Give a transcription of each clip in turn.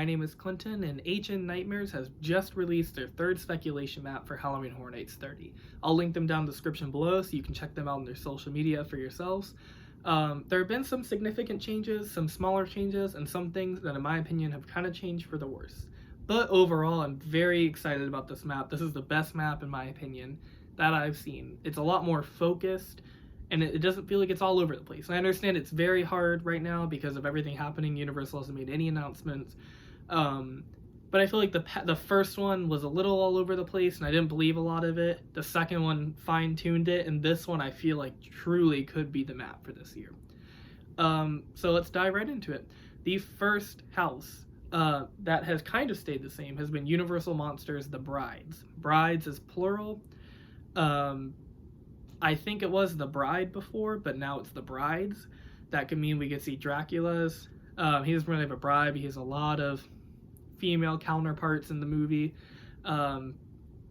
my name is Clinton, and HN Nightmares has just released their third speculation map for Halloween Horror Nights 30. I'll link them down in the description below so you can check them out on their social media for yourselves. There have been some significant changes, some smaller changes, and some things that in my opinion have kind of changed for the worse. But overall, I'm very excited about this map. This is the best map in my opinion that I've seen. It's a lot more focused, and it doesn't feel like it's all over the place. And I understand it's very hard right now because of everything happening. Universal hasn't made any announcements. But I feel like the first one was a little all over the place, and I didn't believe a lot of it. The second one fine-tuned it, and this one I feel like truly could be the map for this year. So let's dive right into it. The first house that has kind of stayed the same has been Universal Monsters The Brides. Brides is plural. I think it was The Bride before, but now it's The Brides. That could mean we could see Dracula's. He doesn't really have a bride, but he has a lot of female counterparts in the movie.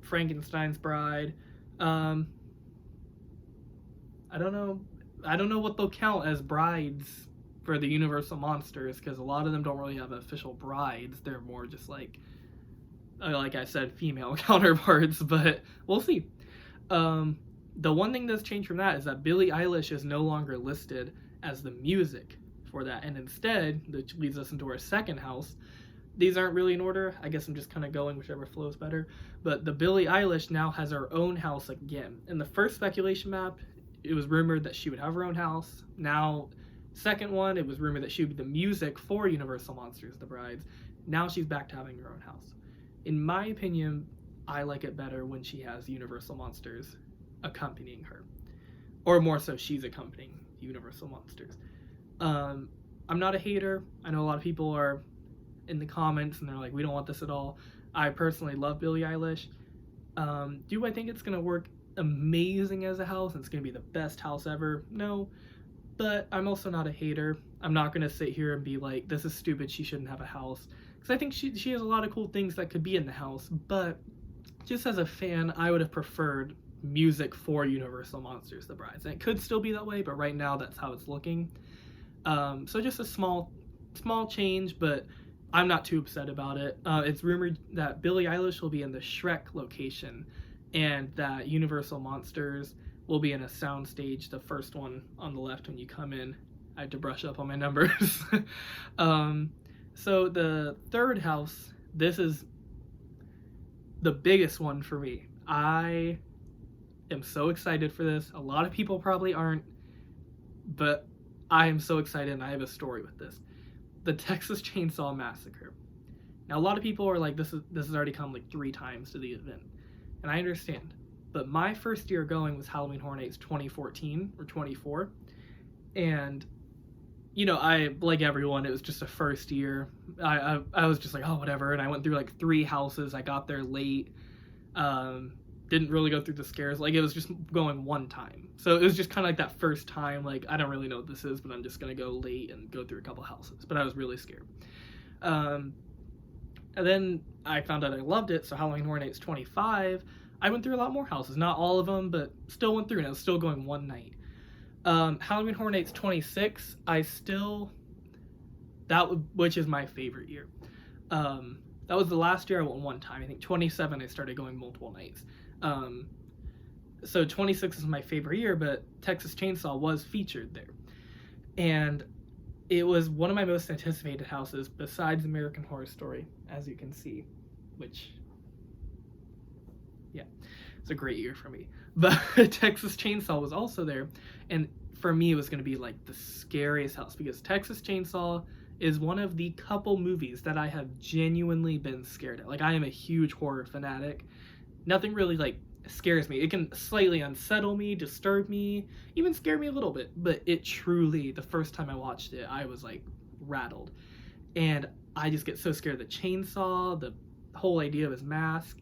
Frankenstein's bride. I don't know what they'll count as brides for the Universal Monsters, because a lot of them don't really have official brides. They're more just like I said, female counterparts, but we'll see. The one thing that's changed from that is that Billie Eilish is no longer listed as the music for that, and instead, which leads us into our second house. These aren't really in order. I guess I'm just kind of going whichever flows better. But the Billie Eilish now has her own house again. In the first speculation map, it was rumored that she would have her own house. Now, second one, it was rumored that she would be the music for Universal Monsters, The Brides. Now she's back to having her own house. In my opinion, I like it better when she has Universal Monsters accompanying her. Or more so, she's accompanying Universal Monsters. I'm not a hater. I know a lot of people are in the comments and they're like, we don't want this at all. I personally love Billie Eilish. Do I think it's going to work amazing as a house and it's going to be the best house ever? No. But I'm also not a hater. I'm not going to sit here and be like, this is stupid, she shouldn't have a house. Because I think she has a lot of cool things that could be in the house. But just as a fan, I would have preferred music for Universal Monsters The Brides. And it could still be that way, but right now that's how it's looking. So just a small change, but I'm not too upset about it. It's rumored that Billie Eilish will be in the Shrek location, and that Universal Monsters will be in a soundstage, the first one on the left when you come in. I had to brush up on my numbers. So the third house, this is the biggest one for me. I am so excited for this. A lot of people probably aren't, but I am so excited, and I have a story with this. The Texas Chainsaw Massacre. Now, a lot of people are like, this has already come like 3 times to the event, and I understand. But my first year going was Halloween Horror Nights 2014 or 24, and you know, I, like everyone, it was just a first year. I was just like, oh, whatever, and I went through like 3 houses. I got there late. Didn't really go through the scares. Like, it was just going one time. So it was just kind of like that first time, like, I don't really know what this is, but I'm just going to go late and go through a couple houses. But I was really scared. And then I found out I loved it, so Halloween Horror Nights 25, I went through a lot more houses. Not all of them, but still went through, and I was still going one night. Halloween Horror Nights 26, which is my favorite year. That was the last year I went one time. I think 27 I started going multiple nights. So 26 is my favorite year, but Texas Chainsaw was featured there. And it was one of my most anticipated houses besides American Horror Story, as you can see, which, yeah, it's a great year for me. But Texas Chainsaw was also there, and for me it was going to be like the scariest house, because Texas Chainsaw is one of the couple movies that I have genuinely been scared at. Like, I am a huge horror fanatic. Nothing really, like, scares me. It can slightly unsettle me, disturb me, even scare me a little bit. But it truly, the first time I watched it, I was, like, rattled. And I just get so scared of the chainsaw, the whole idea of his mask.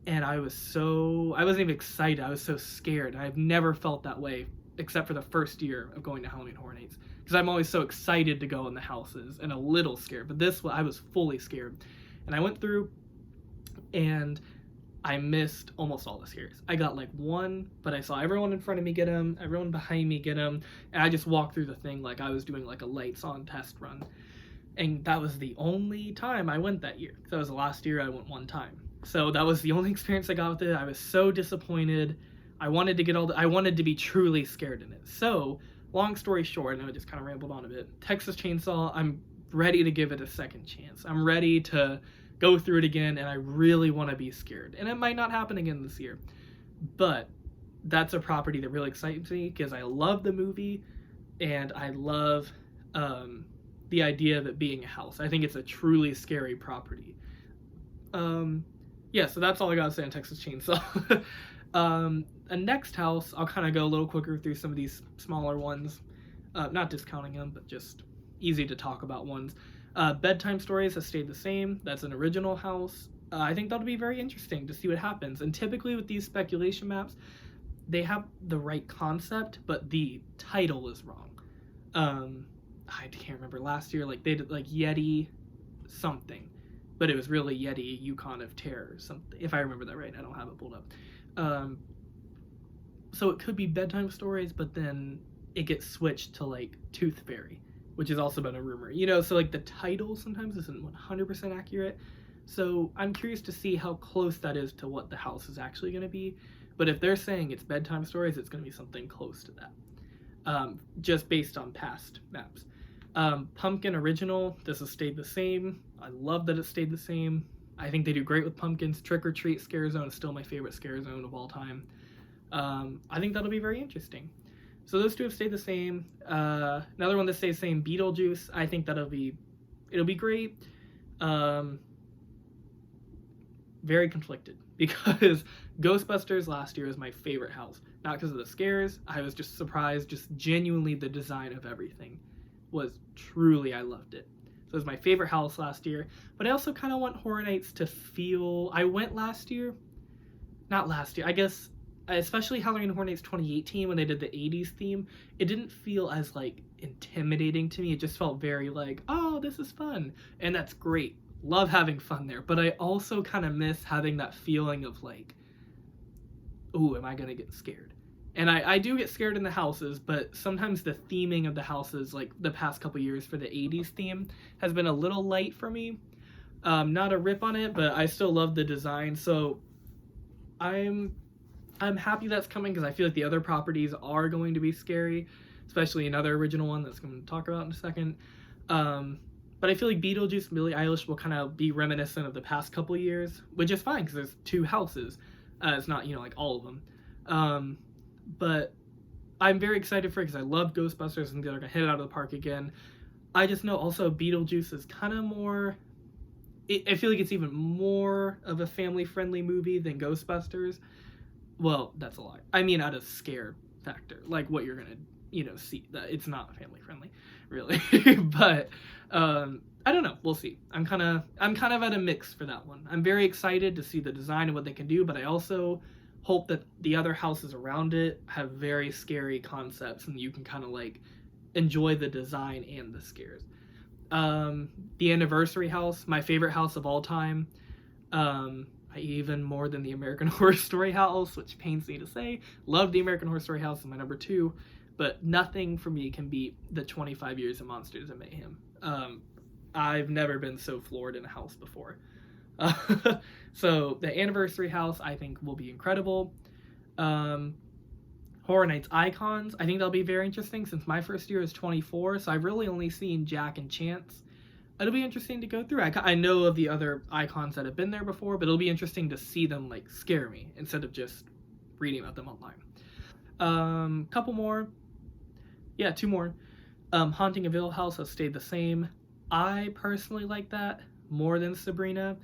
And I wasn't even excited. I was so scared. I've never felt that way, except for the first year of going to Halloween Horror Nights. Because I'm always so excited to go in the houses and a little scared. But this, I was fully scared. And I went through, and I missed almost all the scares. I got like one, but I saw everyone in front of me get them, everyone behind me get them, and I just walked through the thing like I was doing like a lights on test run. And that was the only time I went that year. That was the last year I went one time. So that was the only experience I got with it. I was so disappointed. I wanted to get I wanted to be truly scared in it. So, long story short, I know I just kind of rambled on a bit. Texas Chainsaw, I'm ready to give it a second chance. I'm ready to go through it again, and I really want to be scared. And it might not happen again this year. But that's a property that really excites me because I love the movie, and I love the idea of it being a house. I think it's a truly scary property. Yeah, so that's all I gotta say on Texas Chainsaw. A next house, I'll kind of go a little quicker through some of these smaller ones. Not discounting them, but just easy to talk about ones. Bedtime Stories has stayed the same. That's an original house. I think that'll be very interesting to see what happens. And typically with these speculation maps, they have the right concept, but the title is wrong. I can't remember last year, like they did like Yeti something, but it was really Yeti Yukon of Terror or something, if I remember that right. I don't have it pulled up. So it could be Bedtime Stories, but then it gets switched to like Tooth Fairy, which has also been a rumor, you know. So like the title sometimes isn't 100% accurate. So I'm curious to see how close that is to what the house is actually going to be. But if they're saying it's Bedtime Stories, it's going to be something close to that, just based on past maps. Pumpkin Original, this has stayed the same. I love that it stayed the same. I think they do great with pumpkins. Trick or Treat Scare Zone is still my favorite scare zone of all time. I think that'll be very interesting. So those two have stayed the same. Another one that stays the same, Beetlejuice. I think it'll be great. Very conflicted because Ghostbusters last year was my favorite house. Not because of the scares. I was just surprised. Just genuinely the design of everything was truly, I loved it. So it was my favorite house last year. But I also kind of want Horror Nights to feel... I went last year. Not last year. I guess, especially Halloween Horror Nights 2018 when they did the 80s theme. It didn't feel as, like, intimidating to me. It just felt very like, oh, this is fun. And that's great. Love having fun there. But I also kind of miss having that feeling of, like, ooh, am I going to get scared? And I do get scared in the houses, but sometimes the theming of the houses, like the past couple years for the 80s theme, has been a little light for me. Not a rip on it, but I still love the design. So I'm happy that's coming because I feel like the other properties are going to be scary, especially another original one that's going to talk about in a second. But I feel like Beetlejuice and Billie Eilish will kind of be reminiscent of the past couple years, which is fine because there's two houses. It's not, like all of them. But I'm very excited for it because I love Ghostbusters and they're going to hit it out of the park again. I just know also Beetlejuice is kind of more... I feel like it's even more of a family-friendly movie than Ghostbusters. Well, that's a lie. I mean, out of scare factor. Like what you're going to, see. It's not family-friendly, really. But, I don't know. We'll see. I'm kind of at a mix for that one. I'm very excited to see the design and what they can do, but I also hope that the other houses around it have very scary concepts and you can kind of like enjoy the design and the scares. The Anniversary House, my favorite house of all time. Even more than the American Horror Story house, which pains me to say. Love the American Horror Story house, is my number 2, but nothing for me can beat the 25 Years of Monsters and Mayhem. I've never been so floored in a house before. So the Anniversary House I think will be incredible. Horror Nights Icons, I think that'll be very interesting since my first year is 24, so I've really only seen Jack and Chance. It'll be interesting to go through. I know of the other icons that have been there before, but it'll be interesting to see them like scare me instead of just reading about them online. Couple more. Yeah, 2 more. Haunting of Hill House has stayed the same. I personally like that more than Sabrina.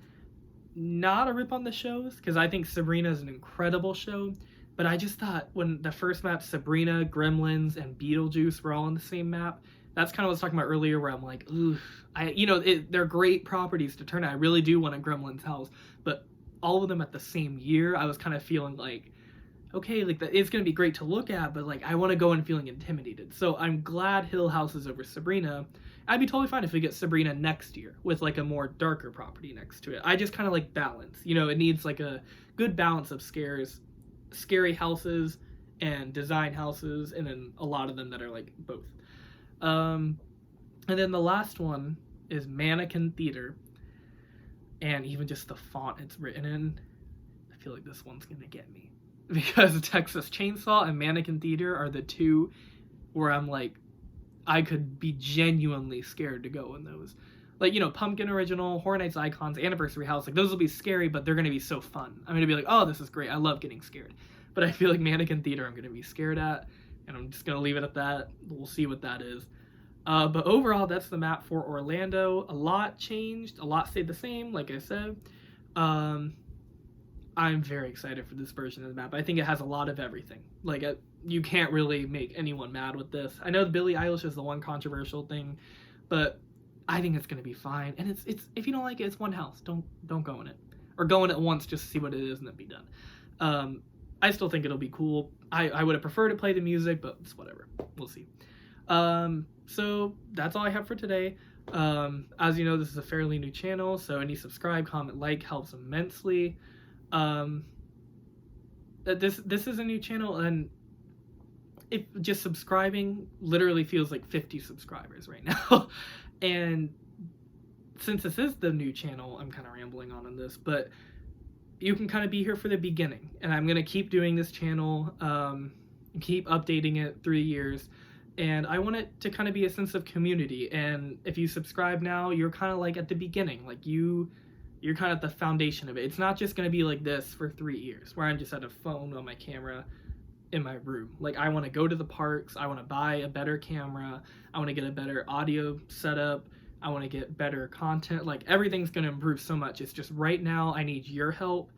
Not a rip on the shows, because I think Sabrina is an incredible show, but I just thought when the first map, Sabrina, Gremlins, and Beetlejuice were all on the same map, that's kind of what I was talking about earlier, where I'm like, ooh, they're great properties to turn out. I really do want a Gremlins house, but all of them at the same year, I was kind of feeling like, okay, like it's going to be great to look at, but like I want to go in feeling intimidated. So I'm glad Hill House is over Sabrina. I'd be totally fine if we get Sabrina next year with like a more darker property next to it. I just kind of like balance. It needs like a good balance of scares, scary houses, and design houses, and then a lot of them that are like both. And then the last one is Mannequin Theatre. And even just the font it's written in, I feel like this one's gonna get me. Because Texas Chainsaw and Mannequin Theatre are the two where I'm like, I could be genuinely scared to go in those. Like, you know, Pumpkin Original, Horror Nights Icons, Anniversary House, like those will be scary, but they're gonna be so fun. I'm gonna be like, oh, this is great. I love getting scared. But I feel like Mannequin Theatre I'm gonna be scared at, and I'm just gonna leave it at that. We'll see what that is. But overall, that's the map for Orlando. A lot changed, a lot stayed the same, like I said. I'm very excited for this version of the map. I think it has a lot of everything. Like, you can't really make anyone mad with this. I know the Billie Eilish is the one controversial thing, but I think it's gonna be fine. And it's if you don't like it, it's one house. Don't go in it, or go in it once just to see what it is and then be done. I still think it'll be cool. I would have preferred to play the music, but it's whatever. We'll see. So that's all I have for today. As you know, this is a fairly new channel, so any subscribe, comment, like helps immensely. This is a new channel, and if just subscribing literally feels like 50 subscribers right now. And since this is the new channel, I'm kind of rambling on this, but you can kind of be here for the beginning, and I'm gonna keep doing this channel, keep updating it through the years. And I want it to kind of be a sense of community. And if you subscribe now, you're kind of like at the beginning. Like you're kind of at the foundation of it. It's not just going to be like this for 3 years, where I'm just at a phone on my camera in my room. Like, I want to go to the parks. I want to buy a better camera. I want to get a better audio setup. I want to get better content. Like, everything's going to improve so much. It's just right now I need your help.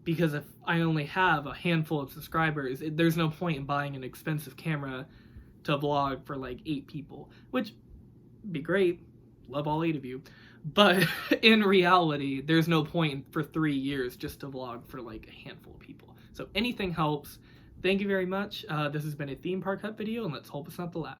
Because if I only have a handful of subscribers, there's no point in buying an expensive camera to vlog for like 8 people, which would be great. Love all 8 of you. But in reality, there's no point for 3 years just to vlog for like a handful of people. So anything helps. Thank you very much. This has been a theme park hut video, and let's hope it's not the last.